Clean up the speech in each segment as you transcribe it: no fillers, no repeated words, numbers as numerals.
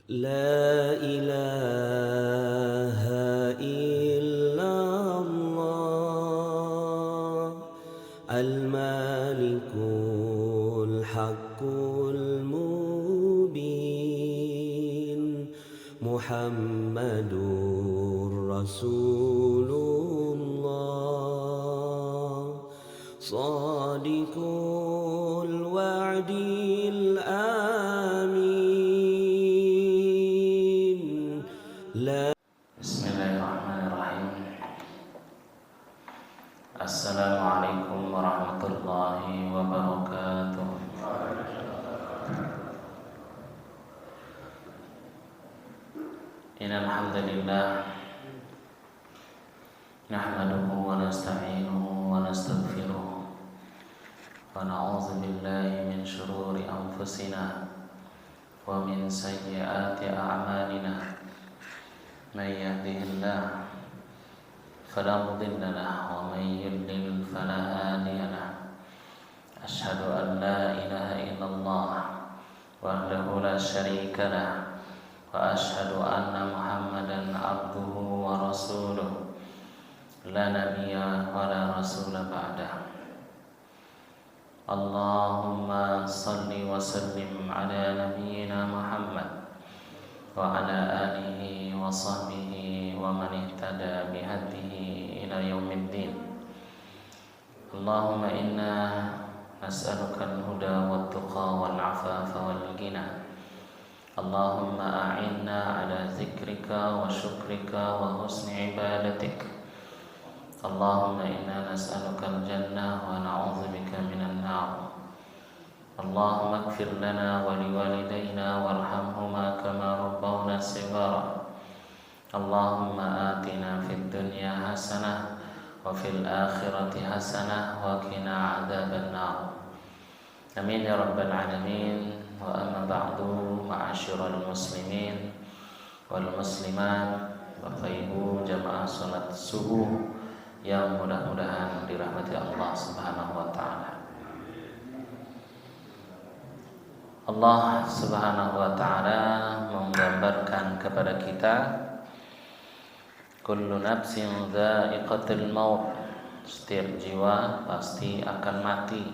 لا إله إلا الله الملك الحق المبين محمد رسول الله صادق الوعد الآمين لا. Bismillahirrahmanirrahim. Assalamualaikum warahmatullahi wabarakatuh. Innal hamdalillah nahmaduhu wa nasta'inuhu wa nastaghfiruh wa na'udzu billahi min shururi anfusina wa min sayyiati a'malina. May yahdihillahu fala mudilla lahu wa may yudlil fala hadiya lahu. Asyhadu an la ilaha illallah wahdahu la syarika lahu wa asyhadu anna Muhammadan abduhu wa rasuluh la nabiyya wa la rasula ba'dah. Allahumma salli wa sallim ala nabiyyina Muhammad wa ala alihi wa sahbihi wa man ihtada bihadihi ila yaumiddin. Allahumma inna nas'aluka al-huda wat-tuqa wal-'afafa wal-ghina. Allahumma a'inna ala zikrika wa syukrika wa husni ibadatik. Allahumma inna nas'aluka al-jannah wa na'udzubika minan nar. Allahumma ighfir lana wa liwalidayna warhamhuma kama rabbawna shighara. Allahumma atina fid dunya hasanah wa fil akhirati hasanah wa qina adzaban nar. Amin ya rabbal alamin. Wa amma ba'du, ma'asyiral muslimin wal muslimat, Bapak Ibu jamaah salat subuh yang mudah-mudahan dirahmati Allah Subhanahu wa taala. Allah Subhanahu wa taala menggambarkan kepada kita kullu nafsin dha'iqatul maut, setiap jiwa pasti akan mati.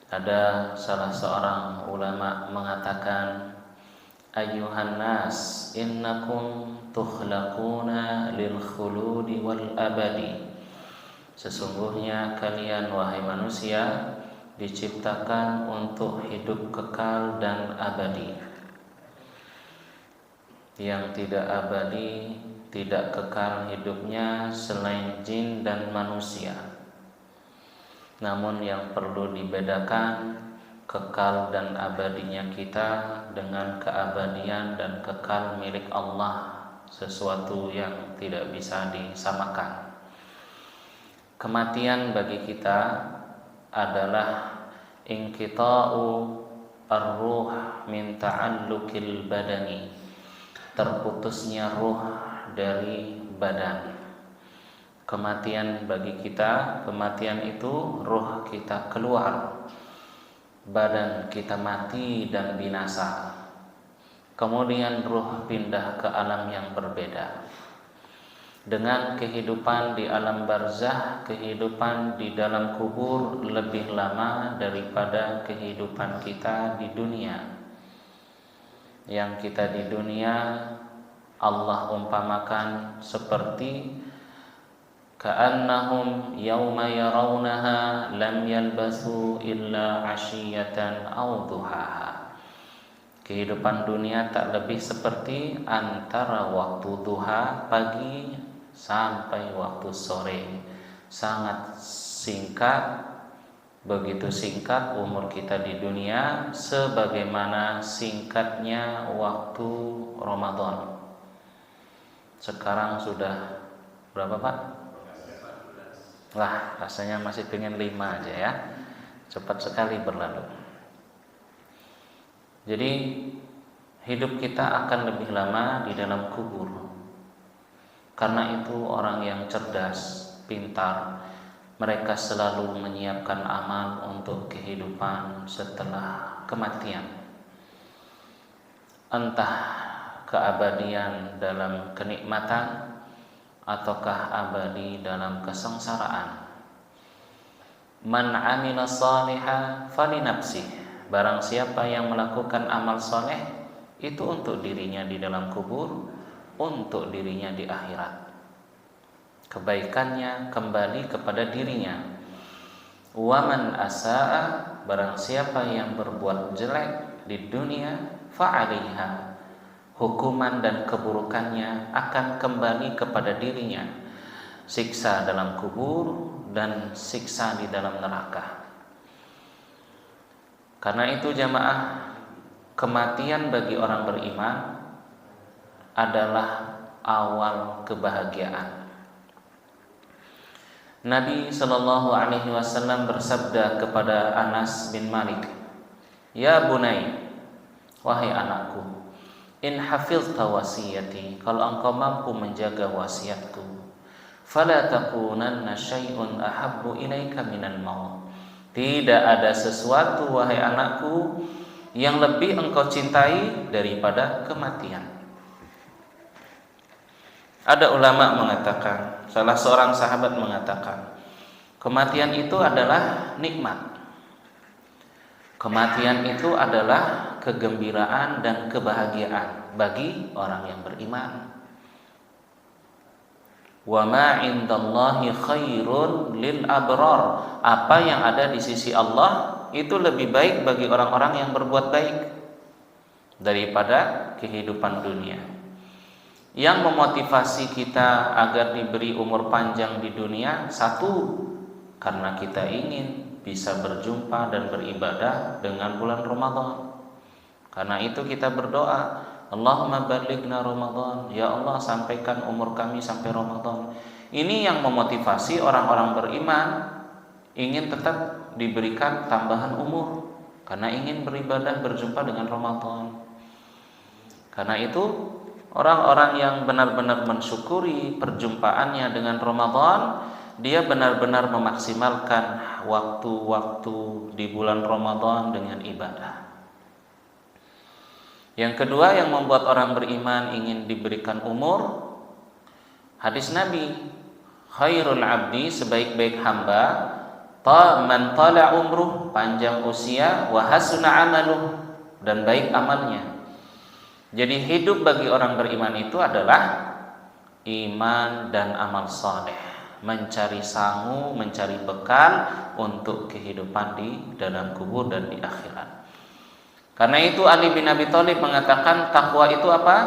Ada salah seorang ulama mengatakan, ayyuhan nas innakum tukhlaquna lil khuludi wal abadi. Sesungguhnya kalian wahai manusia diciptakan untuk hidup kekal dan abadi. Yang tidak abadi, tidak kekal hidupnya selain jin dan manusia. Namun yang perlu dibedakan kekal dan abadinya kita dengan keabadian dan kekal milik Allah, sesuatu yang tidak bisa disamakan. Kematian bagi kita adalah inqita'u ar-ruh min ta'alluqil badani, terputusnya ruh dari badan. Kematian bagi kita, kematian itu ruh kita keluar, badan kita mati dan binasa. Kemudian ruh pindah ke alam yang berbeda. Dengan kehidupan di alam barzah, kehidupan di dalam kubur lebih lama daripada kehidupan kita di dunia. Yang kita di dunia Allah umpamakan seperti ka'annahum yawma yarawnaha lam yalbasu illa 'ashiyatan aw duhaha. Kehidupan dunia tak lebih seperti antara waktu duha pagi sampai waktu sore. Sangat singkat, begitu singkat umur kita di dunia sebagaimana singkatnya waktu Ramadan. Sekarang sudah berapa Pak? Wah, rasanya masih pengen 5 aja ya. Cepat sekali berlalu. Jadi hidup kita akan lebih lama di dalam kubur. Karena itu orang yang cerdas, pintar, mereka selalu menyiapkan amal untuk kehidupan setelah kematian. entah keabadian dalam kenikmatan ataukah abadi dalam kesengsaraan. Man amila shalihan falinafsih. Barang siapa yang melakukan amal soleh, itu untuk dirinya di dalam kubur, untuk dirinya di akhirat. Kebaikannya kembali kepada dirinya. Wa man asaa, barang siapa yang berbuat jelek di dunia, fa'alaiha. Hukuman dan keburukannya akan kembali kepada dirinya. Siksa dalam kubur dan siksa di dalam neraka. Karena itu jamaah, kematian bagi orang beriman adalah awal kebahagiaan. Nabi Shallallahu Alaihi Wasallam bersabda kepada Anas bin Malik, Ya bunai, wahai anakku, in hafizta wasiyati, kalau engkau mampu menjaga wasiatku, fala takunanna syai'un ahabbu ilaika minal maut. Tidak ada sesuatu wahai anakku yang lebih engkau cintai daripada kematian. Ada ulama mengatakan, salah seorang sahabat mengatakan, kematian itu adalah nikmat. Kematian itu adalah kegembiraan dan kebahagiaan bagi orang yang beriman. Wa ma indallahi khairun lil abrar. Apa yang ada di sisi Allah itu lebih baik bagi orang-orang yang berbuat baik daripada kehidupan dunia. Yang memotivasi kita agar diberi umur panjang di dunia, satu, karena kita ingin bisa berjumpa dan beribadah dengan bulan Ramadan. Karena itu kita berdoa, Allahumma balighna Ramadan, ya Allah sampaikan umur kami sampai Ramadan. Ini yang memotivasi orang-orang beriman ingin tetap diberikan tambahan umur, karena ingin beribadah berjumpa dengan Ramadan. Karena itu orang-orang yang benar-benar mensyukuri perjumpaannya dengan Ramadan, dia benar-benar memaksimalkan waktu-waktu di bulan Ramadan dengan ibadah. Yang kedua yang membuat orang beriman ingin diberikan umur, hadis Nabi, khairul abdi, sebaik-baik hamba, man tala umruh, panjang usia, wa hasuna amaluh, dan baik amalnya. Jadi hidup bagi orang beriman itu adalah iman dan amal saleh, mencari sangu, mencari bekal untuk kehidupan di dalam kubur dan di akhirat. Karena itu Ali bin Abi Thalib mengatakan takwa itu apa?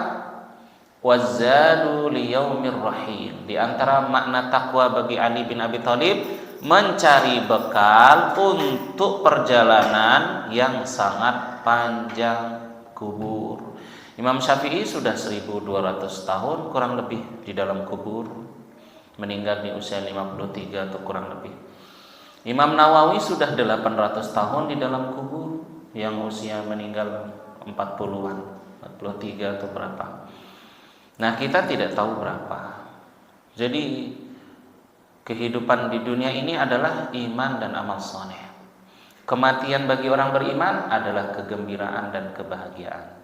Wazadu liyaumir rahim. Di antara makna takwa bagi Ali bin Abi Thalib, mencari bekal untuk perjalanan yang sangat panjang kubur. Imam Syafi'i sudah 1200 tahun kurang lebih di dalam kubur, meninggal di usia 53 atau kurang lebih. Imam Nawawi sudah 800 tahun di dalam kubur, yang usia meninggal 40-an, 43 atau berapa. Nah, kita tidak tahu berapa. Jadi kehidupan di dunia ini adalah iman dan amal saleh. Kematian bagi orang beriman adalah kegembiraan dan kebahagiaan.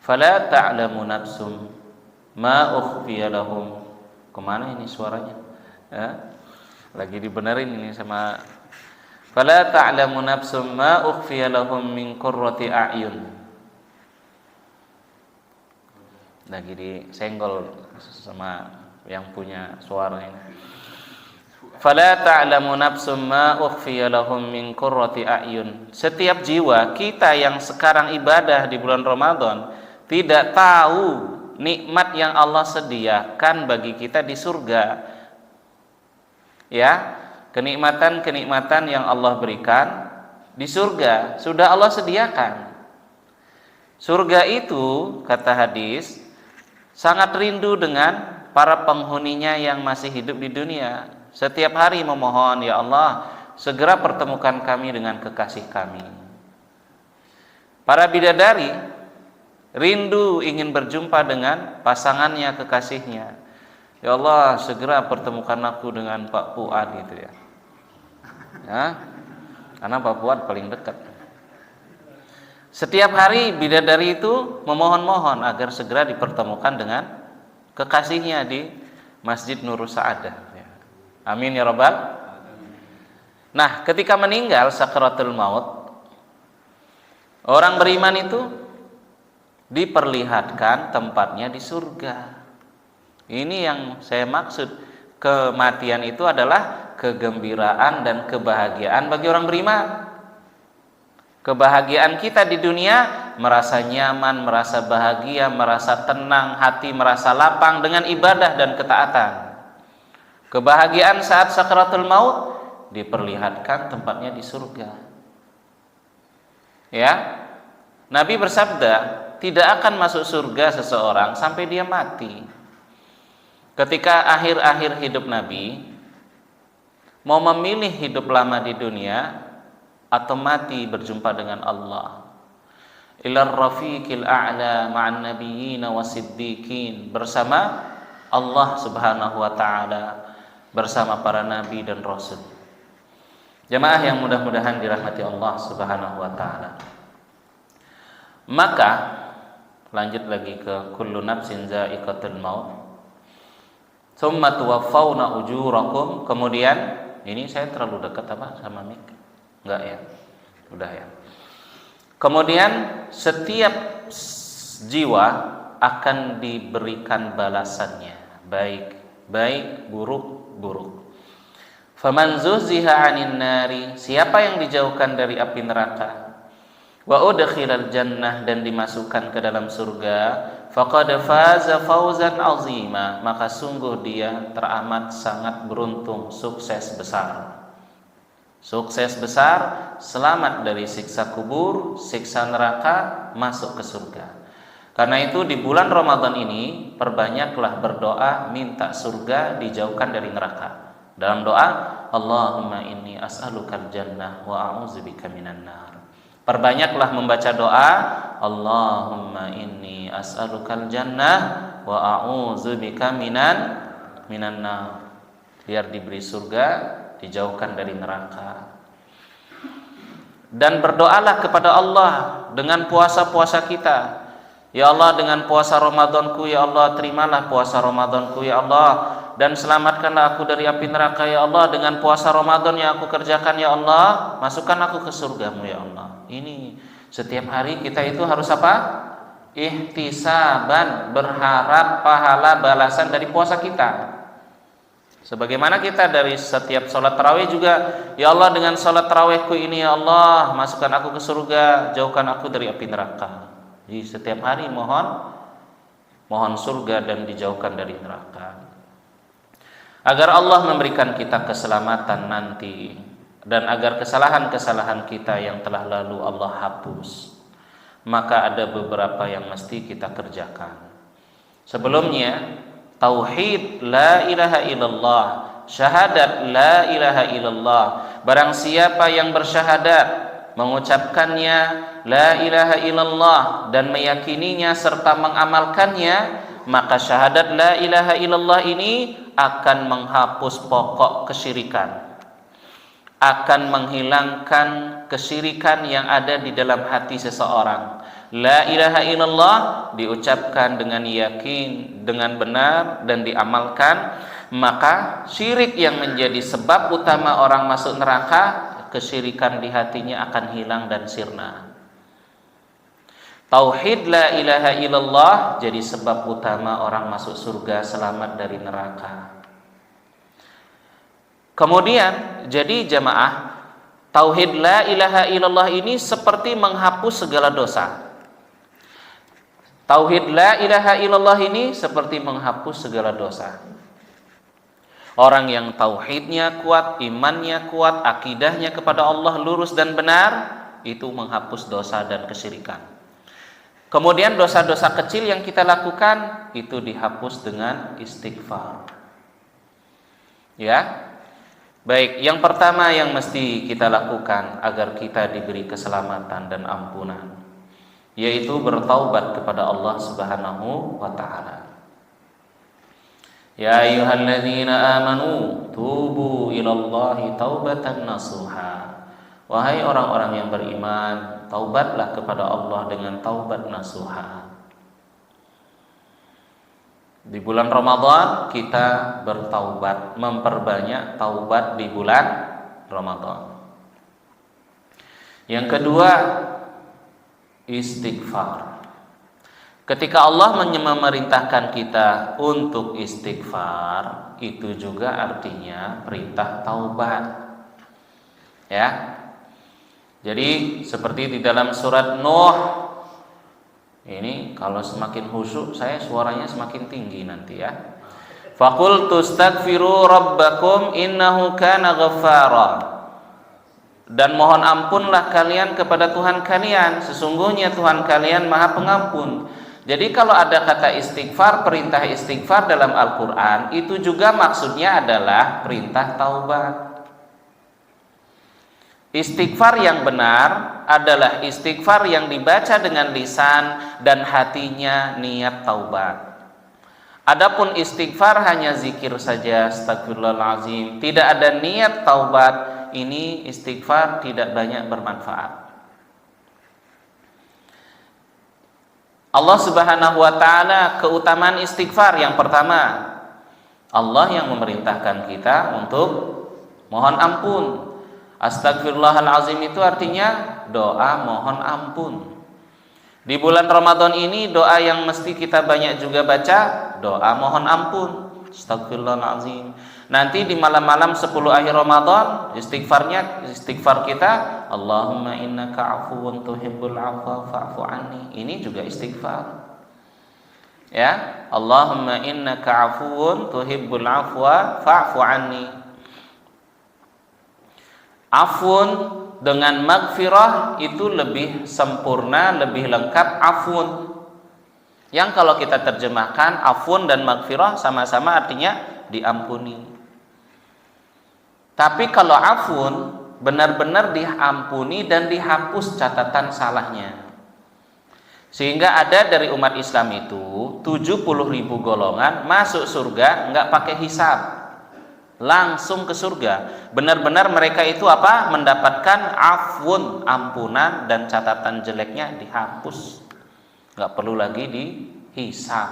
Fala ta'lamu nafsum ma ukhfiya lahum. Kemana ini suaranya? Lagi dibenerin ini sama. Fala ta'lamu nafsum ma ukhfiya lahum min qurrati a'yun. Lagi disenggol sama yang punya suara ini. Fala ta'lamu nafsum ma ukhfiya lahum min qurrati a'yun. Setiap jiwa kita yang sekarang ibadah di bulan Ramadan tidak tahu nikmat yang Allah sediakan bagi kita di surga. Ya, kenikmatan-kenikmatan yang Allah berikan di surga sudah Allah sediakan. Surga itu, kata hadis, sangat rindu dengan para penghuninya yang masih hidup di dunia. Setiap hari memohon, ya Allah, segera pertemukan kami dengan kekasih kami. Para bidadari rindu ingin berjumpa dengan pasangannya, kekasihnya. Ya Allah, segera pertemukan aku dengan Pak Fuad gitu ya. Ya, karena Pak Fuad paling dekat. Setiap hari bidadari itu memohon-mohon agar segera dipertemukan dengan kekasihnya di Masjid Nurus Sa'adah. Amin ya rabbal. Nah, ketika meninggal sakaratul maut, orang beriman itu diperlihatkan tempatnya di surga. Ini yang saya maksud. Kematian itu adalah kegembiraan dan kebahagiaan bagi orang beriman. Kebahagiaan kita di dunia, merasa nyaman, merasa bahagia, merasa tenang, hati merasa lapang dengan ibadah dan ketaatan. Kebahagiaan saat sakaratul maut diperlihatkan tempatnya di surga. Ya, Nabi bersabda, tidak akan masuk surga seseorang sampai dia mati. Ketika akhir-akhir hidup Nabi, mau memilih hidup lama di dunia atau mati berjumpa dengan Allah. Ilar rafiqil a'la ma'an nabiyyin wasiddiqin, bersama Allah Subhanahu wa taala, bersama para nabi dan rasul. Jemaah yang mudah-mudahan dirahmati Allah Subhanahu wa taala. Maka lanjut lagi ke kullu nafsin za'iqatul maut. Tsumma tuwaffawna ujurakum. Kemudian, ini saya terlalu dekat apa sama mic? Enggak ya? Udah ya. Kemudian setiap jiwa akan diberikan balasannya, baik baik, buruk buruk. Faman zuhziha 'anil nari, siapa yang dijauhkan dari api neraka, wa udkhilal jannah, dan dimasukkan ke dalam surga, faqad faza fawzan 'azima, maka sungguh dia teramat sangat beruntung, sukses besar. Sukses besar, selamat dari siksa kubur, siksa neraka, masuk ke surga. Karena itu di bulan Ramadan ini perbanyaklah berdoa minta surga, dijauhkan dari neraka. Dalam doa, Allahumma inni as'alukal jannah wa a'udzubika minan nar. Perbanyaklah membaca doa, Allahumma inni as'alukal jannah wa a'udzubika minan nar. Biar diberi surga, dijauhkan dari neraka. Dan berdoalah kepada Allah dengan puasa-puasa kita. Ya Allah, dengan puasa Ramadanku, ya Allah, terimalah puasa Ramadanku, ya Allah, dan selamatkanlah aku dari api neraka, ya Allah, dengan puasa Ramadan yang aku kerjakan, ya Allah, masukkan aku ke surgamu, ya Allah. Ini setiap hari kita itu harus apa? Ihtisaban, berharap pahala balasan dari puasa kita. Sebagaimana kita dari setiap sholat tarawih juga, ya Allah, dengan sholat tarawihku ini, ya Allah, masukkan aku ke surga, jauhkan aku dari api neraka. Jadi setiap hari mohon surga dan dijauhkan dari neraka. Agar Allah memberikan kita keselamatan nanti, dan agar kesalahan-kesalahan kita yang telah lalu Allah hapus, maka ada beberapa yang mesti kita kerjakan. Sebelumnya, tauhid la ilaha illallah, syahadat la ilaha illallah. Barang siapa yang bersyahadat, mengucapkannya la ilaha illallah dan meyakininya serta mengamalkannya, maka syahadat la ilaha illallah ini akan menghapus pokok kesyirikan, akan menghilangkan kesyirikan yang ada di dalam hati seseorang. La ilaha illallah diucapkan dengan yakin, dengan benar, dan diamalkan, maka syirik yang menjadi sebab utama orang masuk neraka, kesyirikan di hatinya akan hilang dan sirna. Tauhid la ilaha illallah jadi sebab utama orang masuk surga, selamat dari neraka. Kemudian jadi jamaah, tauhid la ilaha illallah ini seperti menghapus segala dosa. Tauhid la ilaha illallah ini seperti menghapus segala dosa. Orang yang tauhidnya kuat, imannya kuat, akidahnya kepada Allah lurus dan benar, itu menghapus dosa dan kesyirikan. Kemudian dosa-dosa kecil yang kita lakukan itu dihapus dengan istighfar. Ya. Baik, yang pertama yang mesti kita lakukan agar kita diberi keselamatan dan ampunan, yaitu bertaubat kepada Allah Subhanahu wa taala. Ya ayyuhalladzina amanu tubu ilallahi taubatan nasuha. Wahai orang-orang yang beriman, taubatlah kepada Allah dengan taubat nasuha. Di bulan Ramadan kita bertaubat, memperbanyak taubat di bulan Ramadan. Yang kedua, istighfar. Ketika Allah memerintahkan kita untuk istighfar, itu juga artinya perintah taubat. Ya. Jadi seperti di dalam surat Nuh. Ini kalau semakin khusyuk saya suaranya semakin tinggi nanti ya. Faqultu astaghfiru rabbakum innahu kana ghaffara. Dan mohon ampunlah kalian kepada Tuhan kalian, sesungguhnya Tuhan kalian Maha Pengampun. Jadi kalau ada kata istighfar, perintah istighfar dalam Al-Qur'an, itu juga maksudnya adalah perintah taubat. Istighfar yang benar adalah istighfar yang dibaca dengan lisan dan hatinya niat taubat. Adapun istighfar hanya zikir saja, astagfirullahalazim, tidak ada niat taubat, ini istighfar tidak banyak bermanfaat. Allah Subhanahu wa taala keutamaan istighfar yang pertama, Allah yang memerintahkan kita untuk mohon ampun. Astagfirullahalazim itu artinya doa mohon ampun. Di bulan Ramadan ini doa yang mesti kita banyak juga baca, doa mohon ampun. Astagfirullahalazim. Nanti di malam-malam 10 akhir Ramadan, istighfar kita, Allahumma innaka afuwun tuhibbul afwa fa'fu anni. Ini juga istighfar. Ya, Allahumma innaka afuwun tuhibbul afwa fa'fu anni. Afun dengan magfirah itu lebih sempurna, lebih lengkap afun. Yang kalau kita terjemahkan afun dan magfirah sama-sama artinya diampuni. Tapi kalau afun benar-benar diampuni dan dihapus catatan salahnya. Sehingga ada dari umat Islam itu 70.000 golongan masuk surga nggak pakai hisab. Langsung ke surga. Benar-benar mereka itu apa? Mendapatkan afun, ampunan, dan catatan jeleknya dihapus. Nggak perlu lagi dihisab.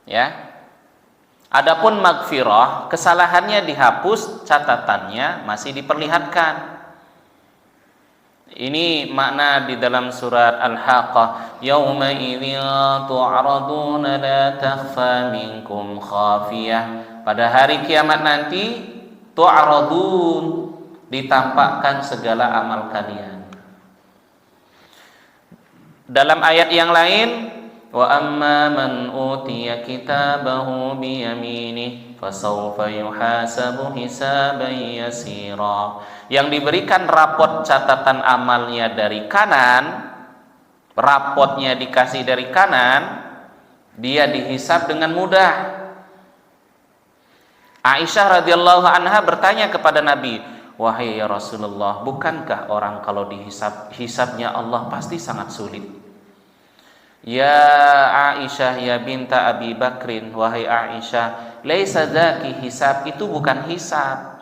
Ya. Adapun magfirah, kesalahannya dihapus, catatannya masih diperlihatkan. Ini makna di dalam surat Al-Haqqah, yauma idzin tu'raduna la takhfa minkum khafiyah. Pada hari kiamat nanti tu'radun, ditampakkan segala amal kalian. Dalam ayat yang lain, wa amma man utiya kitabahu bi yaminih fasawfa yuhasabu hisaban yasira. Yang diberikan rapot catatan amalnya dari kanan, rapotnya dikasih dari kanan, dia dihisab dengan mudah. Aisyah radhiyallahu anha bertanya kepada Nabi, wahai ya Rasulullah, bukankah orang kalau hisabnya Allah pasti sangat sulit? Ya Aisyah ya binta Abi Bakrin, wahai Aisyah, laisa dzaki hisab, itu bukan hisab.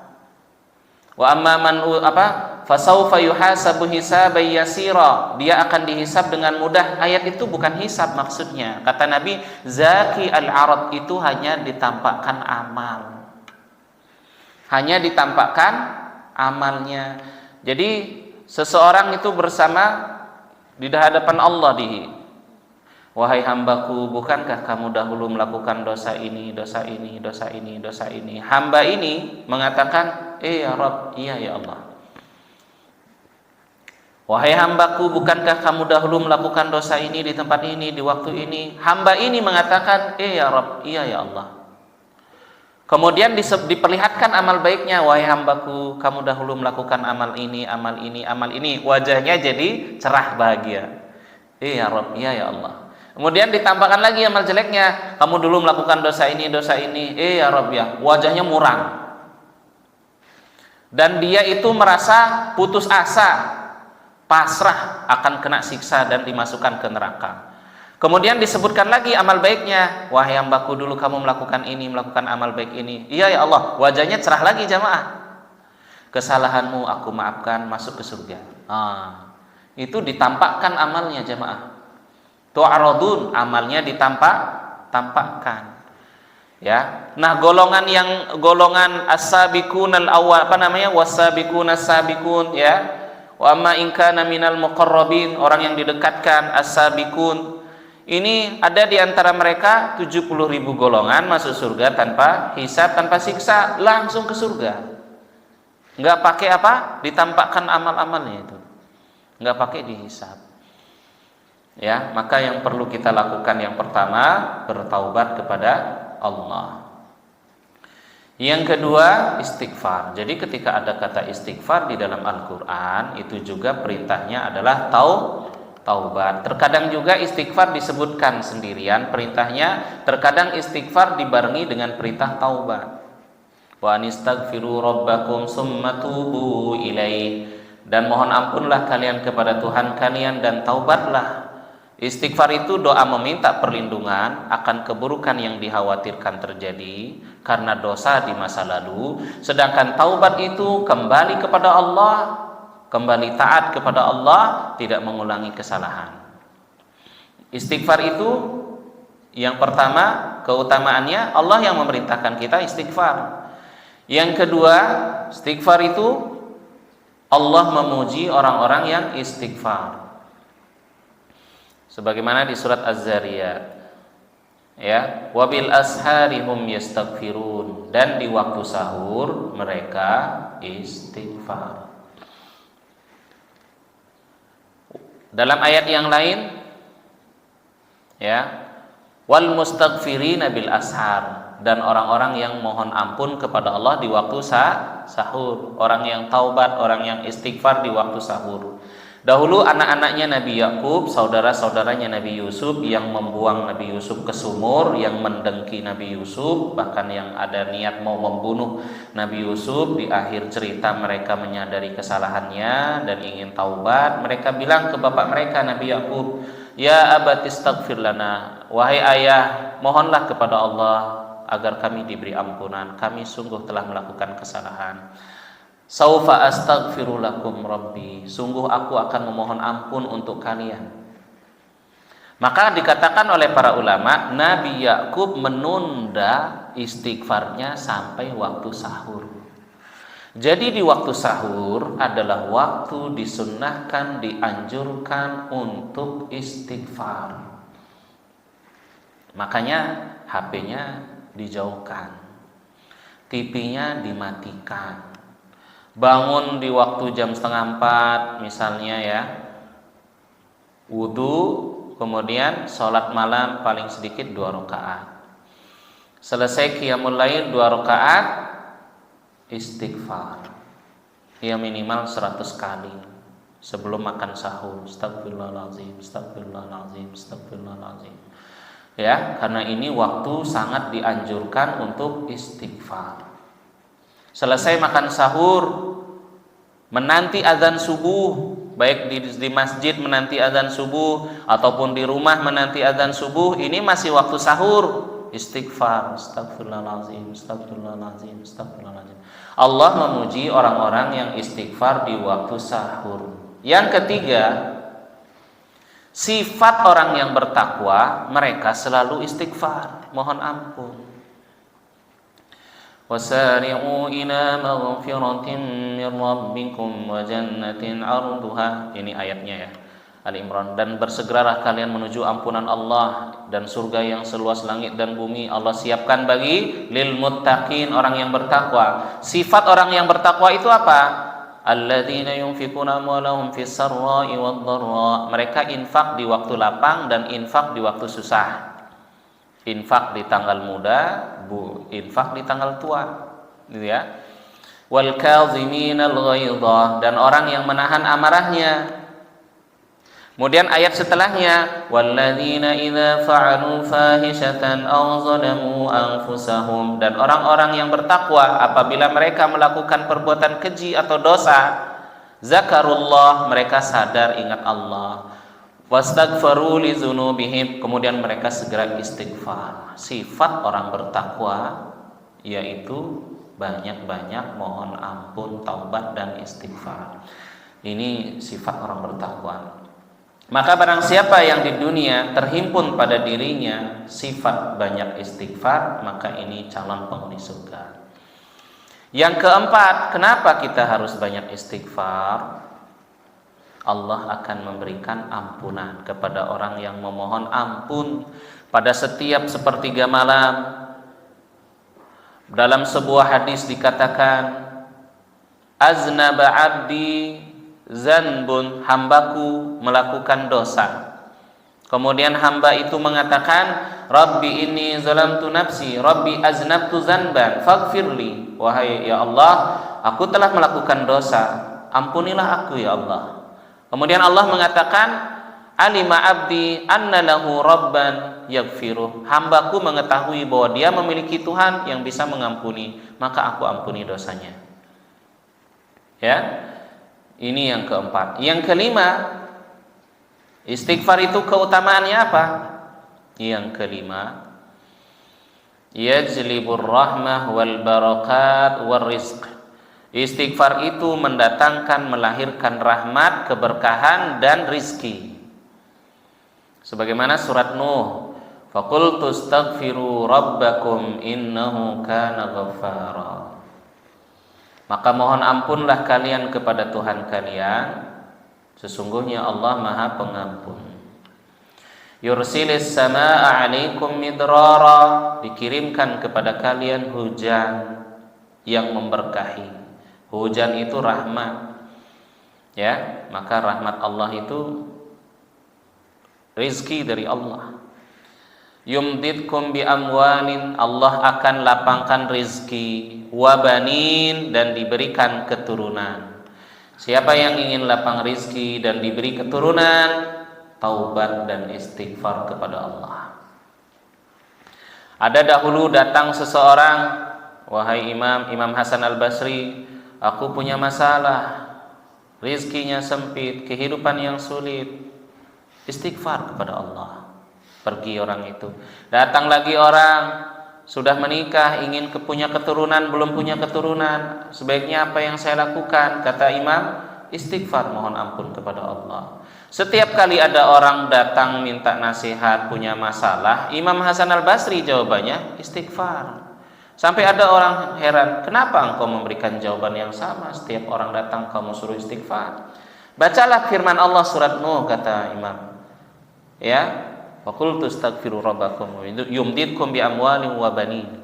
Wa amma man fasaufa yuhasabu hisaban yasira, dia akan dihisab dengan mudah. Ayat itu bukan hisab maksudnya. Kata Nabi, zaki al-arad itu hanya ditampakkan amal. Hanya ditampakkan amalnya. Jadi seseorang itu bersama di hadapan Allah wahai hambaku, bukankah kamu dahulu melakukan dosa ini, dosa ini, dosa ini, dosa ini? Hamba ini mengatakan, ya Rabb, iya ya Allah. Wahai hambaku, bukankah kamu dahulu melakukan dosa ini di tempat ini, di waktu ini? Hamba ini mengatakan, ya Rabb, iya ya Allah. Kemudian diperlihatkan amal baiknya, wahai hambaku, kamu dahulu melakukan amal ini, amal ini, amal ini. Wajahnya jadi cerah bahagia. Ya Rabb, iya ya Allah. Kemudian ditampakkan lagi amal jeleknya, kamu dulu melakukan dosa ini, ya Rabb ya. Wajahnya muram. Dan dia itu merasa putus asa, pasrah akan kena siksa dan dimasukkan ke neraka. Kemudian disebutkan lagi amal baiknya, wahai hambaku, dulu kamu melakukan ini, melakukan amal baik ini. Iya ya Allah, wajahnya cerah lagi jamaah. kesalahanmu aku maafkan, masuk ke surga. Itu ditampakkan amalnya jemaah. Tu'aradun, amalnya tampakkan. Ya. Nah, golongan as-sabiqunal awwal, was-sabiqunas sabiqun, ya. Wa amma in kana minal muqarrabin, orang yang didekatkan, as-sabiqun. Ini ada di antara mereka 70.000 golongan masuk surga tanpa hisab, tanpa siksa, langsung ke surga. Enggak pakai apa? Ditampakkan amal-amalnya itu. Enggak pakai dihisab. Ya, maka yang perlu kita lakukan yang pertama, bertaubat kepada Allah. Yang kedua, istighfar. Jadi ketika ada kata istighfar di dalam Al-Qur'an, itu juga perintahnya adalah taubat. Terkadang juga istighfar disebutkan sendirian perintahnya, terkadang istighfar dibarengi dengan perintah taubat. Wa anistaghfiru rabbakum tsumma tubu ilaih. Dan mohon ampunlah kalian kepada Tuhan kalian dan taubatlah. Istighfar itu doa meminta perlindungan akan keburukan yang dikhawatirkan terjadi karena dosa di masa lalu. Sedangkan taubat itu kembali kepada Allah, kembali taat kepada Allah, tidak mengulangi kesalahan. Istighfar itu yang pertama, keutamaannya Allah yang memerintahkan kita istighfar. Yang kedua, istighfar itu Allah memuji orang-orang yang istighfar. Sebagaimana di surat Az-Zariyat, ya, wabil ashari hum yastaghfirun, dan di waktu sahur mereka istighfar. Dalam ayat yang lain, ya, wal mustaghfirina bil ashar, dan orang-orang yang mohon ampun kepada Allah di waktu sahur, orang yang taubat, orang yang istighfar di waktu sahur. Dahulu anak-anaknya Nabi Yakub, saudara-saudaranya Nabi Yusuf yang membuang Nabi Yusuf ke sumur, yang mendengki Nabi Yusuf, bahkan yang ada niat mau membunuh Nabi Yusuf. Di akhir cerita mereka menyadari kesalahannya dan ingin taubat. Mereka bilang ke bapak mereka Nabi Yakub, "Ya abati istaghfir lana." Wahai ayah, mohonlah kepada Allah agar kami diberi ampunan. Kami sungguh telah melakukan kesalahan. Saufa astaghfiru lakum rabbi, sungguh aku akan memohon ampun untuk kalian. Maka dikatakan oleh para ulama, Nabi Yakub menunda istighfarnya sampai waktu sahur. Jadi di waktu sahur adalah waktu disunnahkan, dianjurkan untuk istighfar. Makanya HP-nya dijauhkan, TV-nya dimatikan. Bangun di waktu jam 3:30 misalnya, ya, wudu, kemudian sholat malam paling sedikit 2 rakaat. Selesai qiyamul lail 2 rakaat, istighfar. Ya minimal 100 kali sebelum makan sahur. Astagfirullahaladzim, astagfirullahaladzim, astagfirullahaladzim. Ya, karena ini waktu sangat dianjurkan untuk istighfar. Selesai makan sahur, menanti azan subuh, baik di masjid menanti azan subuh ataupun di rumah menanti azan subuh, ini masih waktu sahur, istighfar, astagfirullahaladzim, astagfirullahaladzim, astagfirullahaladzim. Allah memuji orang-orang yang istighfar di waktu sahur. Yang ketiga, sifat orang yang bertakwa, mereka selalu istighfar, mohon ampun. Wasari'u ila maghfiratin min rabbikum wa jannatin 'arduha. Ini ayatnya, ya, Ali Imran. Dan bersegeralah kalian menuju ampunan Allah dan surga yang seluas langit dan bumi Allah siapkan bagi lil muttaqin, orang yang bertakwa. Sifat orang yang bertakwa itu apa? Alladzina yunfikuna amwalahum fis sarra'i wad dharra. Mereka infak di waktu lapang dan infak di waktu susah. Infak di tanggal muda, infak di tanggal tua, gitu ya. Wal kadhiminal ghaidha, dan orang yang menahan amarahnya. Kemudian ayat setelahnya, walladzina idza fa'alu fahishatan aw zalamu anfusahum, dan orang-orang yang bertakwa apabila mereka melakukan perbuatan keji atau dosa, zakarullah, mereka sadar ingat Allah. Wastaghfaru li dzunubihim, kemudian mereka segera istighfar. Sifat orang bertakwa yaitu banyak-banyak mohon ampun, taubat dan istighfar. Ini sifat orang bertakwa. Maka barang siapa yang di dunia terhimpun pada dirinya sifat banyak istighfar, maka ini calon penghuni surga. Yang keempat, kenapa kita harus banyak istighfar? Allah akan memberikan ampunan kepada orang yang memohon ampun pada setiap sepertiga malam. Dalam sebuah hadis dikatakan, aznaba abdi zanbun, hambaku melakukan dosa. Kemudian hamba itu mengatakan, Rabbi inni zalamtu nafsi, Rabbi aznabtu zanban, faghfirli. Wahai ya Allah, aku telah melakukan dosa, ampunilah aku ya Allah. Kemudian Allah mengatakan, alima abdi anna lahu rabban yaghfiruh. Hambaku mengetahui bahwa dia memiliki Tuhan yang bisa mengampuni, maka aku ampuni dosanya. Ya. Ini yang keempat. Yang kelima, istighfar itu keutamaannya apa? Yang kelima, yajlibur rahmah wal barakat wal rizq. Istighfar itu mendatangkan, melahirkan rahmat, keberkahan dan rizki. Sebagaimana surat Nuh, faqultu astaghfiru rabbakum innahu kana ghaffara. Maka mohon ampunlah kalian kepada Tuhan kalian, sesungguhnya Allah Maha Pengampun. Yursilis samaa'a 'alaikum midrara, dikirimkan kepada kalian hujan yang memberkahi. Hujan itu rahmat. Ya, maka rahmat Allah itu rizki dari Allah. Yumdidkum bi amwalin, Allah akan lapangkan rizki, wabanin, dan diberikan keturunan. Siapa yang ingin lapang rizki dan diberi keturunan, taubat dan istighfar kepada Allah. Ada dahulu datang seseorang, wahai Imam Hasan al-Basri, aku punya masalah, rizkinya sempit, kehidupan yang sulit. Istighfar kepada Allah. Pergi orang itu. Datang lagi orang, sudah menikah, ingin punya keturunan, belum punya keturunan. Sebaiknya apa yang saya lakukan? Kata imam, istighfar, mohon ampun kepada Allah. Setiap kali ada orang datang minta nasihat, punya masalah, Imam Hasan al-Basri jawabannya istighfar. Sampai ada orang heran, kenapa engkau memberikan jawaban yang sama? Setiap orang datang kamu suruh istighfar. Bacalah firman Allah surat Nuh, kata imam. Ya, faqultu astaghfiru rabbakum yumdidkum bi amwalin wa banin.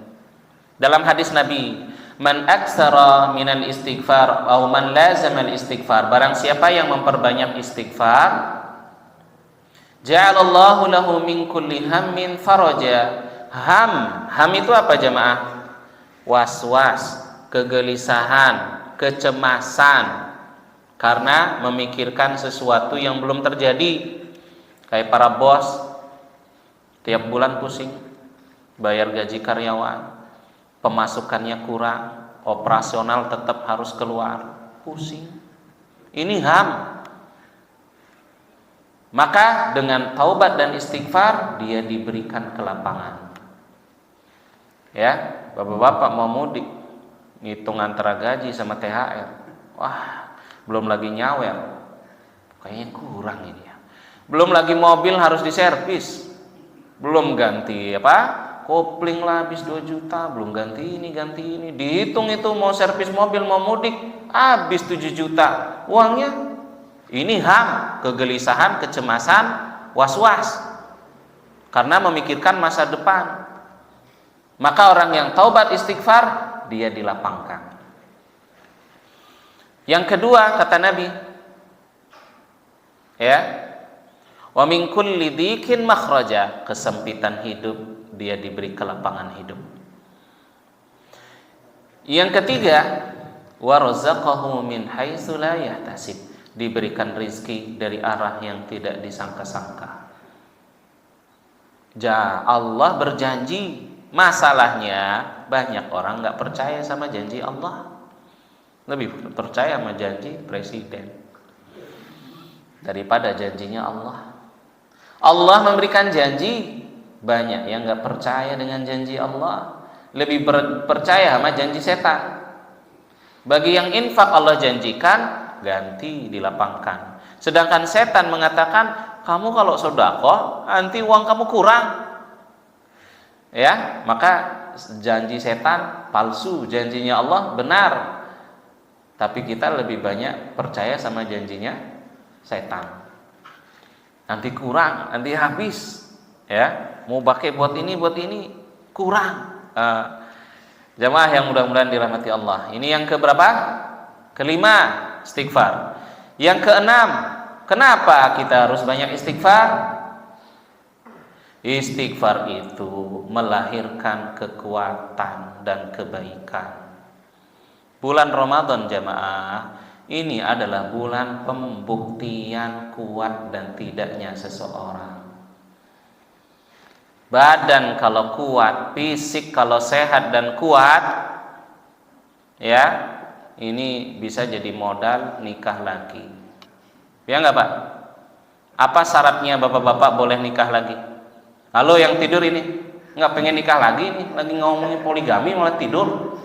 Dalam hadis Nabi, man aktsara minal istighfar atau man lazama al istighfar, barang siapa yang memperbanyak istighfar, ja'alallahu lahu min kulli hammin faraja. Ham itu apa jemaah? Was-was, kegelisahan, kecemasan karena memikirkan sesuatu yang belum terjadi. Kayak para bos tiap bulan pusing bayar gaji karyawan, pemasukannya kurang, operasional tetap harus keluar, pusing. Ini ham. Maka dengan taubat dan istighfar dia diberikan kelapangan. Ya, bapak-bapak mau mudik, ngitung antara gaji sama THR. Wah, belum lagi nyawer. Kayaknya kurang ini ya. Belum lagi mobil harus diservis. Belum ganti kopling lah habis 2 juta, belum ganti ini. Dihitung itu mau servis mobil, mau mudik habis 7 juta. Uangnya ini ham, kegelisahan, kecemasan, was-was karena memikirkan masa depan. Maka orang yang taubat istighfar, dia dilapangkan. Yang kedua kata Nabi, ya, wa min kulli dhikin makhraja, kesempitan hidup dia diberi kelapangan hidup. Yang ketiga, wa razaqahu min haitsu la yahtasib, diberikan rizki dari arah yang tidak disangka-sangka. Allah berjanji, masalahnya banyak orang nggak percaya sama janji Allah, lebih percaya sama janji presiden daripada janjinya Allah. Allah memberikan janji, banyak yang nggak percaya dengan janji Allah. lebih percaya sama janji setan. Bagi yang infak Allah janjikan ganti dilapangkan. Sedangkan setan mengatakan kamu kalau sedekah nanti uang kamu kurang. Ya, maka janji setan palsu, janjinya Allah benar. Tapi kita lebih banyak percaya sama janjinya setan. Nanti kurang, nanti habis. Ya, mau pakai buat ini kurang. Jamaah yang mudah-mudahan dirahmati Allah. Ini yang keberapa? Kelima, istighfar. Yang keenam, kenapa kita harus banyak istighfar? Istighfar itu melahirkan kekuatan dan kebaikan. Bulan Ramadan jamaah, ini adalah bulan pembuktian kuat dan tidaknya seseorang. Badan kalau kuat, fisik kalau sehat dan kuat, ya, ini bisa jadi modal nikah lagi. Ya enggak Pak? Apa syaratnya bapak-bapak boleh nikah lagi? Halo yang tidur ini, nggak pengen nikah lagi nih, lagi ngomongin poligami malah tidur.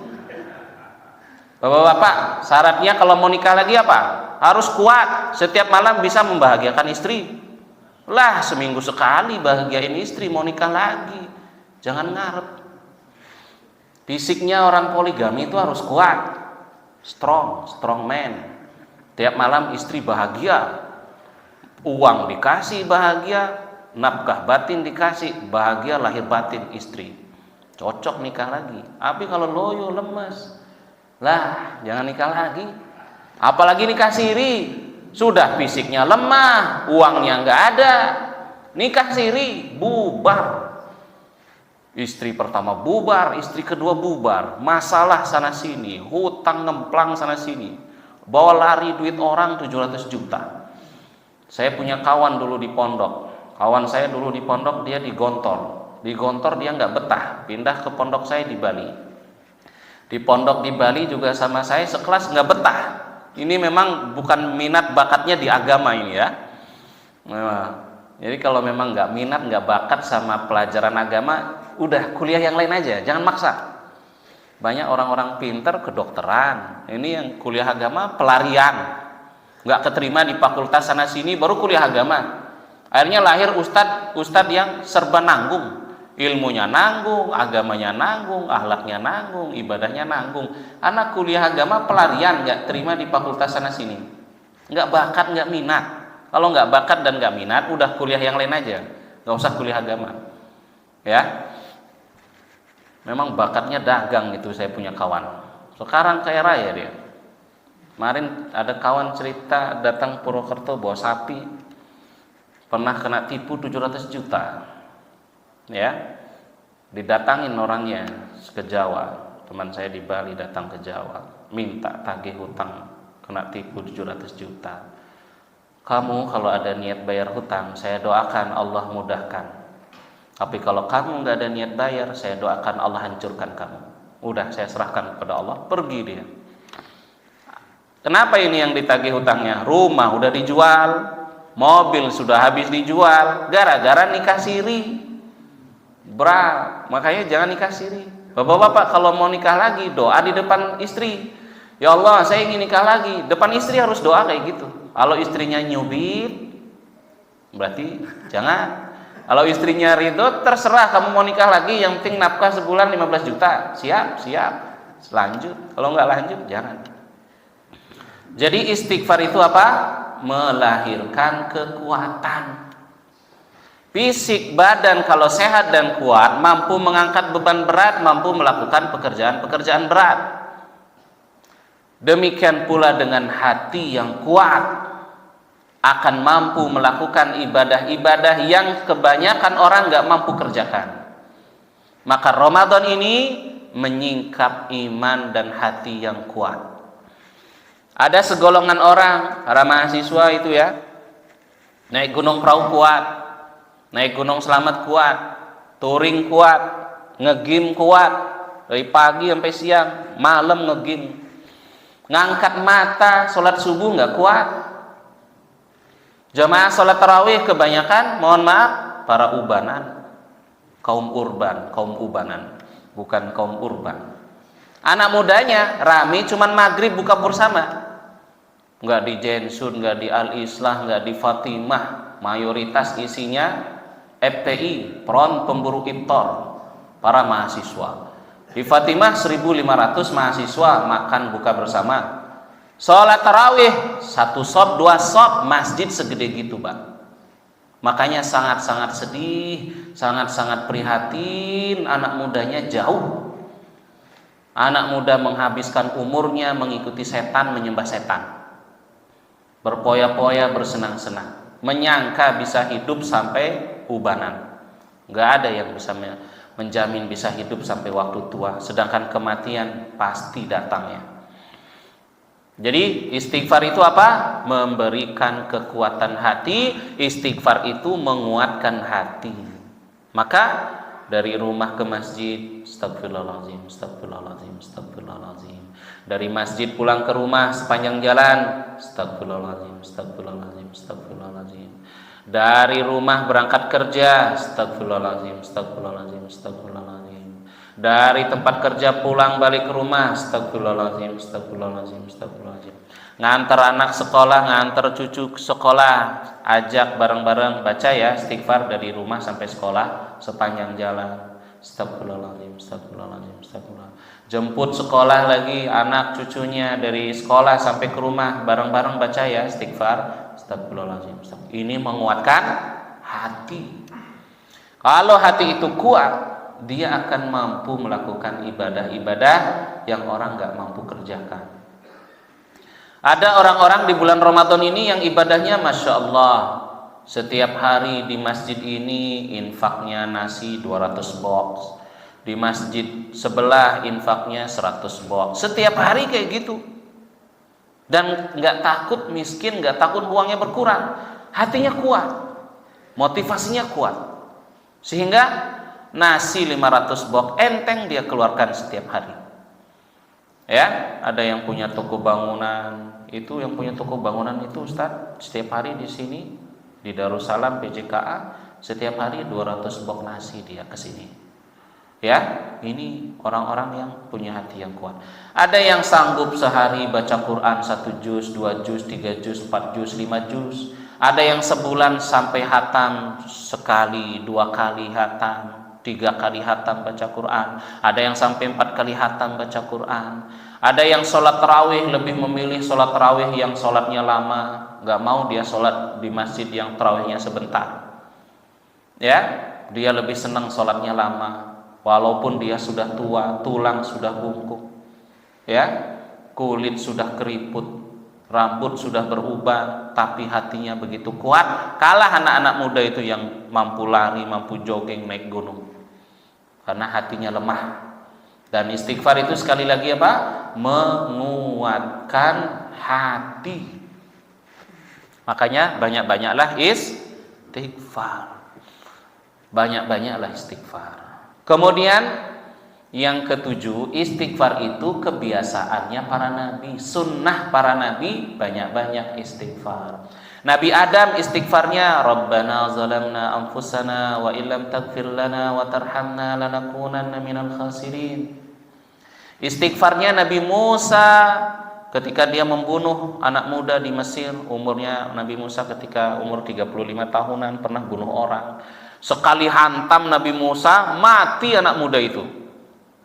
Bapak-bapak, syaratnya kalau mau nikah lagi apa? Harus kuat, setiap malam bisa membahagiakan istri. Lah, seminggu sekali bahagiain istri, mau nikah lagi. Jangan ngarep. Fisiknya orang poligami itu harus kuat, strong man. Tiap malam istri bahagia, uang dikasih bahagia, nafkah batin dikasih, bahagia lahir batin istri. Cocok nikah lagi. Tapi kalau loyo lemes, lah jangan nikah lagi. Apalagi nikah siri, sudah fisiknya lemah, uangnya nggak ada, nikah siri bubar. Istri pertama bubar, istri kedua bubar, masalah sana sini, hutang ngemplang sana sini, bawa lari duit orang 700 juta. Saya punya kawan dulu di pondok. Kawan saya dulu di pondok, dia di Gontor. Di Gontor dia nggak betah, pindah ke pondok saya di Bali. Di pondok di Bali juga sama saya sekelas nggak betah. Ini memang bukan minat bakatnya di agama ini ya. Nah, jadi kalau memang nggak minat, nggak bakat sama pelajaran agama, udah kuliah yang lain aja, jangan maksa. Banyak orang-orang pinter kedokteran, ini yang kuliah agama pelarian, nggak keterima di fakultas sana sini, baru kuliah agama. Akhirnya lahir ustadz yang serba nanggung, ilmunya nanggung, agamanya nanggung, akhlaknya nanggung, ibadahnya nanggung. Anak kuliah agama pelarian, nggak terima di fakultas sana sini, nggak bakat, nggak minat. Kalau nggak bakat dan nggak minat, udah kuliah yang lain aja, nggak usah kuliah agama. Ya, memang bakatnya dagang itu. Saya punya kawan, sekarang kaya raya dia. Kemarin ada kawan cerita datang Purwokerto bawa sapi, pernah kena tipu 700 juta. Ya, didatangin orangnya ke Jawa. Teman saya di Bali datang ke Jawa, minta tagih hutang, kena tipu 700 juta. Kamu kalau ada niat bayar hutang, saya doakan Allah mudahkan. Tapi kalau kamu nggak ada niat bayar, saya doakan Allah hancurkan kamu. Udah, saya serahkan kepada Allah, pergi dia. Kenapa ini yang ditagih hutangnya? Rumah udah dijual, mobil sudah habis dijual, gara-gara nikah siri. Makanya jangan nikah siri. Bapak-bapak kalau mau nikah lagi, doa di depan istri. Ya Allah, saya ingin nikah lagi. Depan istri harus doa kayak gitu. Kalau istrinya nyubit, berarti jangan. Kalau istrinya ridho, terserah kamu mau nikah lagi, yang penting nafkah sebulan 15 juta. Siap. Lanjut. Kalau nggak lanjut, jangan. Jadi istighfar itu apa? Melahirkan kekuatan. Fisik badan kalau sehat dan kuat, mampu mengangkat beban berat, mampu melakukan pekerjaan-pekerjaan berat. Demikian pula dengan hati yang kuat, akan mampu melakukan ibadah-ibadah yang kebanyakan orang nggak mampu kerjakan. Maka Ramadan ini menyingkap iman dan hati yang kuat. Ada segolongan orang, para mahasiswa itu ya, naik gunung perahu kuat, naik gunung selamat kuat, touring kuat, ngegim kuat, dari pagi sampai siang, malam ngegim. Ngangkat mata, sholat subuh nggak kuat. Jamaah sholat tarawih kebanyakan, mohon maaf, para ubanan, kaum urban, kaum ubanan. bukan kaum urban. Anak mudanya rame cuman maghrib buka bersama. Nggak di Jensun, nggak di Al-Islah, nggak di Fatimah. Mayoritas isinya FPI, Front Pemburu Iftar, para mahasiswa. Di Fatimah 1.500 mahasiswa makan buka bersama. Sholat tarawih 1 shop 2 shop, masjid segede gitu, Pak. Makanya sangat-sangat sedih, sangat-sangat prihatin, anak mudanya jauh. Anak muda menghabiskan umurnya mengikuti setan, menyembah setan, berpoya-poya, bersenang-senang, menyangka bisa hidup sampai ubanan. Nggak ada yang bisa menjamin bisa hidup sampai waktu tua, sedangkan kematian pasti datangnya. Jadi istighfar itu apa? Memberikan kekuatan hati. Istighfar itu menguatkan hati. Maka dari rumah ke masjid, astagfirullahaladzim, astagfirullahaladzim, astagfirullahaladzim. Dari masjid pulang ke rumah sepanjang jalan, astagfirullahaladzim, astagfirullahaladzim, astagfirullahaladzim. Dari rumah berangkat kerja, astagfirullahaladzim, astagfirullahaladzim, astagfirullahaladzim. Dari tempat kerja pulang balik ke rumah, astagfirullahaladzim, astagfirullahaladzim, astagfirullahaladzim. Ngantar anak sekolah, ngantar cucu ke sekolah, ajak bareng-bareng baca ya istighfar dari rumah sampai sekolah sepanjang jalan. Astagfirullahaladzim, astagfirullahaladzim, astagfirullahaladzim. Jemput sekolah lagi anak cucunya dari sekolah sampai ke rumah, bareng-bareng baca ya istighfar. Astagfirullahaladzim. Ini menguatkan hati. Kalau hati itu kuat, dia akan mampu melakukan ibadah-ibadah yang orang nggak mampu kerjakan. Ada orang-orang di bulan Ramadan ini yang ibadahnya Masya Allah, setiap hari di masjid ini infaknya nasi 200 box, di masjid sebelah infaknya 100 box, setiap hari kayak gitu. Dan nggak takut miskin, nggak takut uangnya berkurang, hatinya kuat, motivasinya kuat, sehingga nasi 500 box enteng dia keluarkan setiap hari. Ya, ada yang punya toko bangunan, itu yang punya toko bangunan itu Ustaz, setiap hari di sini di Darussalam PJKA setiap hari 200 box nasi dia ke sini. Ya, ini orang-orang yang punya hati yang kuat. Ada yang sanggup sehari baca Quran 1 juz, 2 juz, 3 juz, 4 juz, 5 juz. Ada yang sebulan sampai hatam sekali, 2 kali hatam, 3 kali hatam baca Quran. Ada yang sampai 4 kali hatam baca Quran. Ada yang sholat tarawih lebih memilih sholat tarawih yang sholatnya lama, nggak mau dia sholat di masjid yang tarawihnya sebentar. Ya, dia lebih senang sholatnya lama, walaupun dia sudah tua, tulang sudah bungkuk, ya, kulit sudah keriput, rambut sudah berubah, tapi hatinya begitu kuat. Kalah anak-anak muda itu yang mampu lari, mampu jogging, naik gunung, karena hatinya lemah. Dan istighfar itu sekali lagi apa? Menguatkan hati. Makanya banyak-banyaklah istighfar. Banyak-banyaklah istighfar. Kemudian yang ketujuh, istighfar itu kebiasaannya para nabi, sunnah para nabi, banyak-banyak istighfar. Nabi Adam istighfarnya, Rabbana zalamna anfusana wa illam taghfir lana wa tarhamna lanakunanna minal khasirin. Istighfarnya Nabi Musa ketika dia membunuh anak muda di Mesir, umurnya Nabi Musa ketika umur 35 tahunan pernah bunuh orang. Sekali hantam Nabi Musa, mati anak muda itu.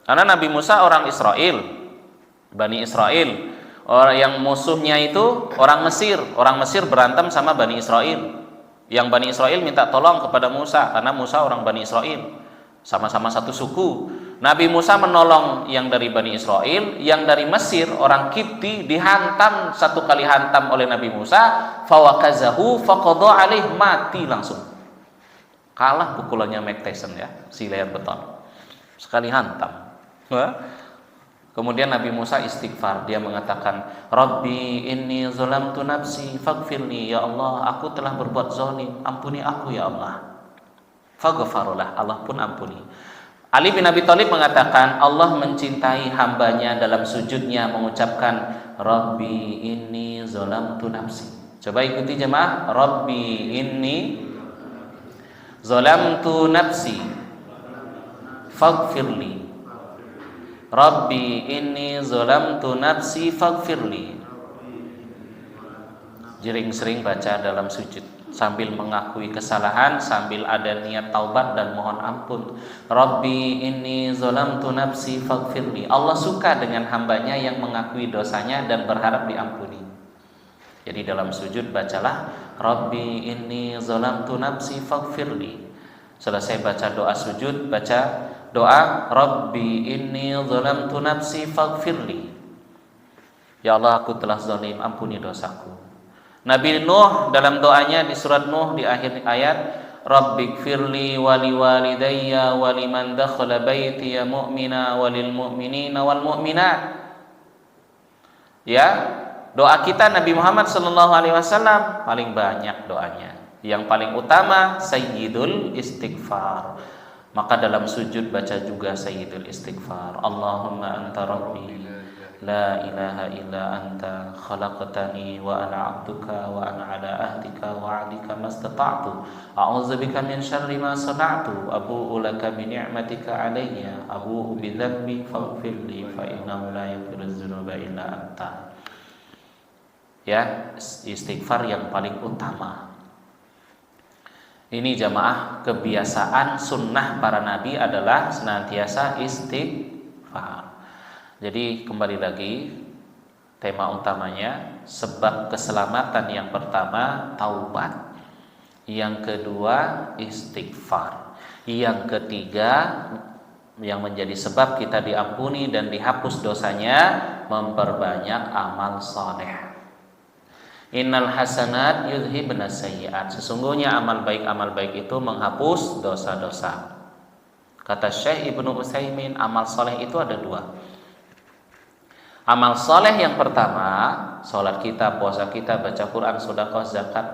Karena Nabi Musa orang Israel, Bani Israel. Orang yang musuhnya itu orang Mesir. Orang Mesir berantem sama Bani Israel. Yang Bani Israel minta tolong kepada Musa, karena Musa orang Bani Israel, sama-sama satu suku. Nabi Musa menolong yang dari Bani Israel. Yang dari Mesir, orang Kipti, dihantam 1 kali hantam oleh Nabi Musa, fawakazahu faqadha alaih, mati langsung. Kalah pukulannya Mike Tyson ya, si layar beton. Sekali hantam. Kemudian Nabi Musa istighfar, dia mengatakan, Rabbi inni zalamtu nafsi faghfirli, ya Allah, aku telah berbuat zalim, ampuni aku ya Allah. Faghfarullah, Allah pun ampuni. Ali bin Abi Thalib mengatakan, Allah mencintai hambanya dalam sujudnya mengucapkan, Rabbi inni zalamtu nafsi. Coba ikuti jemaah, Rabbi inni zalamtu nafsi faghfirli Rabbi inni zalamtu nafsi faghfirli. Sering baca dalam sujud sambil mengakui kesalahan, sambil ada niat taubat dan mohon ampun. Rabbi inni zalamtu nafsi faghfirli. Allah suka dengan hambanya yang mengakui dosanya dan berharap diampuni. Jadi dalam sujud bacalah Rabbi inni zalamtu nafsi faghfirli. Selesai baca doa sujud, baca doa Rabbi inni zalamtu nafsi faghfirli. Ya Allah, aku telah zalim, ampuni dosaku. Nabi Nuh dalam doanya di surat Nuh di akhir ayat, Rabbighfirli wa liwalidayya wa liman dakhala baitiya mu'mina wa lil mu'minina wal mu'minat. Ya, doa kita Nabi Muhammad sallallahu alaihi wasallam paling banyak doanya. Yang paling utama sayyidul istighfar. Maka dalam sujud baca juga sayyidul istighfar. Allahumma anta rabbi la ilaha illa anta khalaqtani wa ana 'abduka wa ana 'ala ahdika wa 'adika mastata'tu a'udzubika min syarri ma sana'tu abu'u laka bi ni'matika 'alayya abu'u bi dhanbi faghfirli fa innahu la yaghfiru dzunuba illa anta. Ya, istighfar yang paling utama. Ini jamaah, kebiasaan sunnah para nabi adalah senantiasa istighfar. Jadi kembali lagi, tema utamanya sebab keselamatan yang pertama taubat, yang kedua istighfar, yang ketiga yang menjadi sebab kita diampuni dan dihapus dosanya, memperbanyak amal saleh. Innal hasanat yudhibna sayyi'at. Sesungguhnya amal baik itu menghapus dosa-dosa. Kata Syekh Ibnu Utsaimin, amal saleh itu ada dua. Amal soleh yang pertama, sholat kita, puasa kita, baca Quran, sedekah, zakat,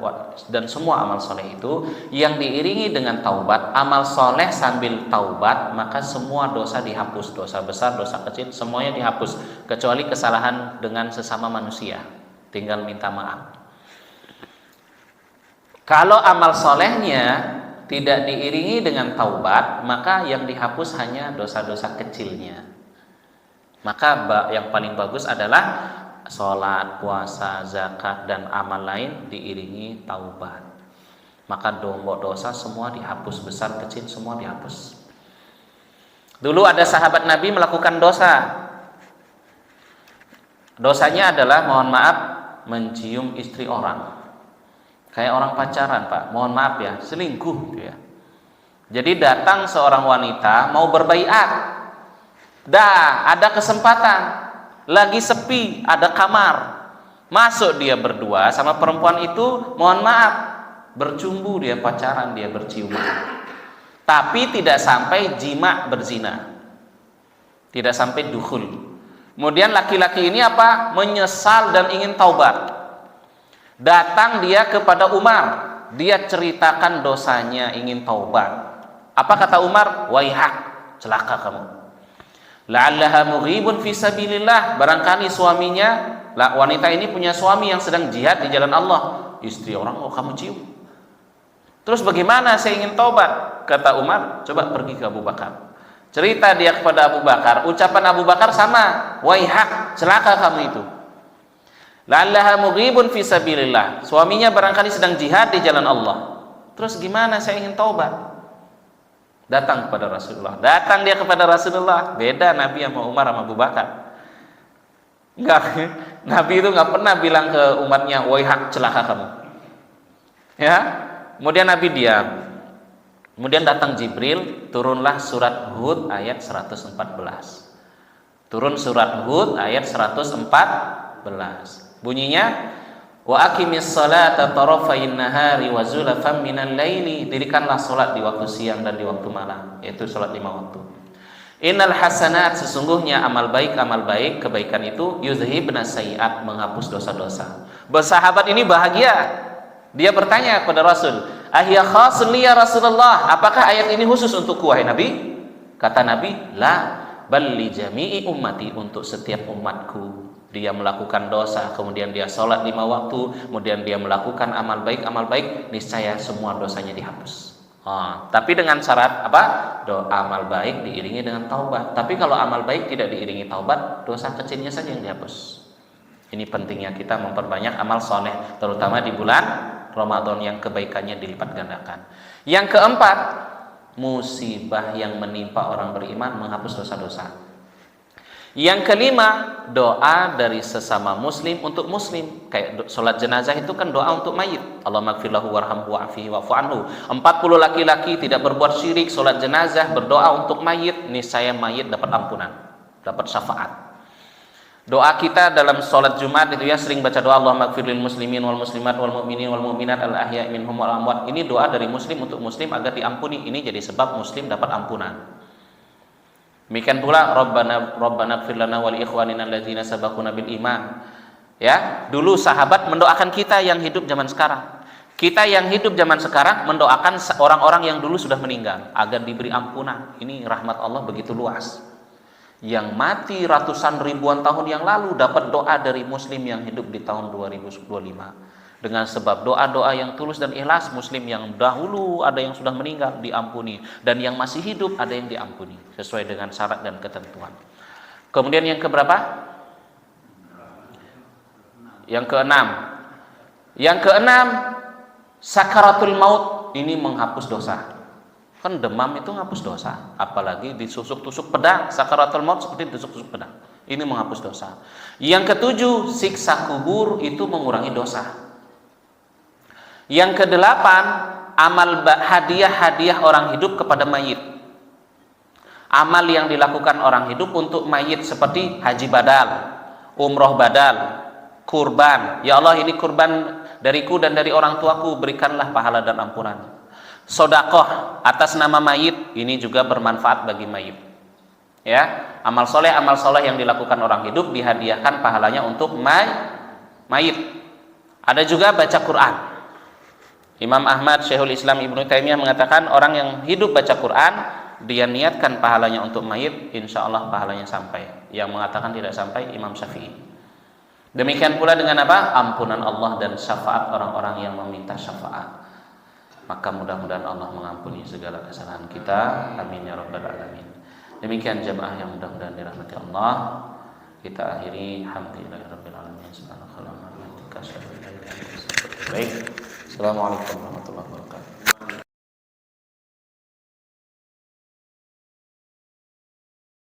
dan semua amal soleh itu yang diiringi dengan taubat. Amal soleh sambil taubat, maka semua dosa dihapus, dosa besar, dosa kecil, semuanya dihapus, kecuali kesalahan dengan sesama manusia, tinggal minta maaf. Kalau amal solehnya tidak diiringi dengan taubat, maka yang dihapus hanya dosa-dosa kecilnya. Maka yang paling bagus adalah sholat, puasa, zakat, dan amal lain diiringi taubat. Maka dosa semua dihapus, besar kecil semua dihapus. Dulu ada sahabat Nabi melakukan dosa. Dosanya adalah, mohon maaf, mencium istri orang. Kayak orang pacaran, Pak. Mohon maaf ya, selingkuh ya. Jadi datang seorang wanita mau berbaiat. Ada kesempatan, lagi sepi, ada kamar, masuk dia berdua sama perempuan itu, mohon maaf, bercumbu dia, pacaran dia, berciuman, tapi tidak sampai jima, berzina, tidak sampai dukhul. Kemudian laki-laki ini apa? Menyesal dan ingin taubat. Datang dia kepada Umar, dia ceritakan dosanya, ingin taubat. Apa kata Umar? Waihak, celaka kamu. La'allaha mughibun fi sabilillah, barangkali suaminya, wanita ini punya suami yang sedang jihad di jalan Allah. Istri orang kamu cium. Terus bagaimana saya ingin taubat? Kata Umar, coba pergi ke Abu Bakar. Cerita dia kepada Abu Bakar, ucapan Abu Bakar sama, waihak, celaka kamu itu. La'allaha mughibun fi sabilillah, suaminya barangkali sedang jihad di jalan Allah. Terus gimana saya ingin taubat? Datang kepada Rasulullah. Datang dia kepada Rasulullah. Beda Nabi sama Umar sama Abu Bakar. Enggak, Nabi itu enggak pernah bilang ke umatnya, waihak, celaka kamu. Ya. Kemudian Nabi diam. Kemudian datang Jibril, turunlah surat Hud ayat 114. Turun surat Hud ayat 114. Bunyinya, wa aqimis salata tarafayn nahari wa zulafan minal laili. Dirikanlah salat di waktu siang dan di waktu malam, yaitu salat 5 waktu. Innal hasanat, sesungguhnya amal baik, kebaikan itu yuzhibna sayyi'at, menghapus dosa-dosa. Bersahabat ini bahagia. Dia bertanya kepada Rasul, ahya khasun li ya Rasulullah, apakah ayat ini khusus untukku wahai Nabi? Kata Nabi, la, bal li jami'i ummati, untuk setiap umatku. Dia melakukan dosa, kemudian dia sholat 5 waktu, kemudian dia melakukan amal baik, niscaya semua dosanya dihapus. Tapi dengan syarat apa? Doa amal baik diiringi dengan taubat. Tapi kalau amal baik tidak diiringi taubat, dosa kecilnya saja yang dihapus. Ini pentingnya kita memperbanyak amal soleh, terutama di bulan Ramadan yang kebaikannya dilipat gandakan. Yang keempat, musibah yang menimpa orang beriman menghapus dosa-dosa. Yang kelima, doa dari sesama muslim untuk muslim. Kayak sholat jenazah itu kan doa untuk mayit. Allahumma gfir lahu warhamhu wa'afihi wa'fu anhu. 40 laki-laki tidak berbuat syirik, sholat jenazah, berdoa untuk mayit, niscaya mayit dapat ampunan, dapat syafaat. Doa kita dalam sholat Jumat itu ya sering baca doa Allahumma gfir lil muslimin wal muslimat wal mu'minin wal mu'minat al ahya'i minhum wal amwat. Ini doa dari muslim untuk muslim agar diampuni. Ini jadi sebab muslim dapat ampunan. Demikian pula Rabbana ighfir lana wa li ikhwanina alladzina sabaquna bil iman. Ya, dulu sahabat mendoakan kita yang hidup zaman sekarang. Kita yang hidup zaman sekarang mendoakan orang-orang yang dulu sudah meninggal agar diberi ampunan. Ini rahmat Allah begitu luas. Yang mati ratusan ribuan tahun yang lalu dapat doa dari muslim yang hidup di tahun 2025. Dengan sebab doa-doa yang tulus dan ikhlas, muslim yang dahulu ada yang sudah meninggal diampuni, dan yang masih hidup ada yang diampuni sesuai dengan syarat dan ketentuan. Kemudian yang keberapa? Yang keenam. Yang keenam, sakaratul maut, ini menghapus dosa. Kan demam itu menghapus dosa, apalagi ditusuk-tusuk pedang. Sakaratul maut seperti ditusuk-tusuk pedang, ini menghapus dosa. Yang ketujuh, siksa kubur, itu mengurangi dosa. Yang kedelapan, amal hadiah orang hidup kepada mayit. Amal yang dilakukan orang hidup untuk mayit seperti haji badal, umroh badal, kurban. Ya Allah, ini kurban dariku dan dari orang tuaku, berikanlah pahala dan ampunan. Sodakoh atas nama mayit, ini juga bermanfaat bagi mayit. Ya, amal soleh yang dilakukan orang hidup dihadiahkan pahalanya untuk mayit. Ada juga baca Quran. Imam Ahmad, Syekhul Islam Ibnu Taimiyah mengatakan orang yang hidup baca Quran, dia niatkan pahalanya untuk mayit, insya Allah pahalanya sampai. Yang mengatakan tidak sampai, Imam Syafi'i. Demikian pula dengan apa? Ampunan Allah dan syafaat orang-orang yang meminta syafaat. Maka mudah-mudahan Allah mengampuni segala kesalahan kita. Amin ya rabbal alamin. Demikian jemaah yang mudah-mudahan dirahmati Allah. Kita akhiri hamdulillahirabbil alamin. Subhanakallahumma wa bihamdika asyhadu an la ilaha illa anta astaghfiruka wa atubu ilaik. Baik. Assalamualaikum warahmatullahi wabarakatuh.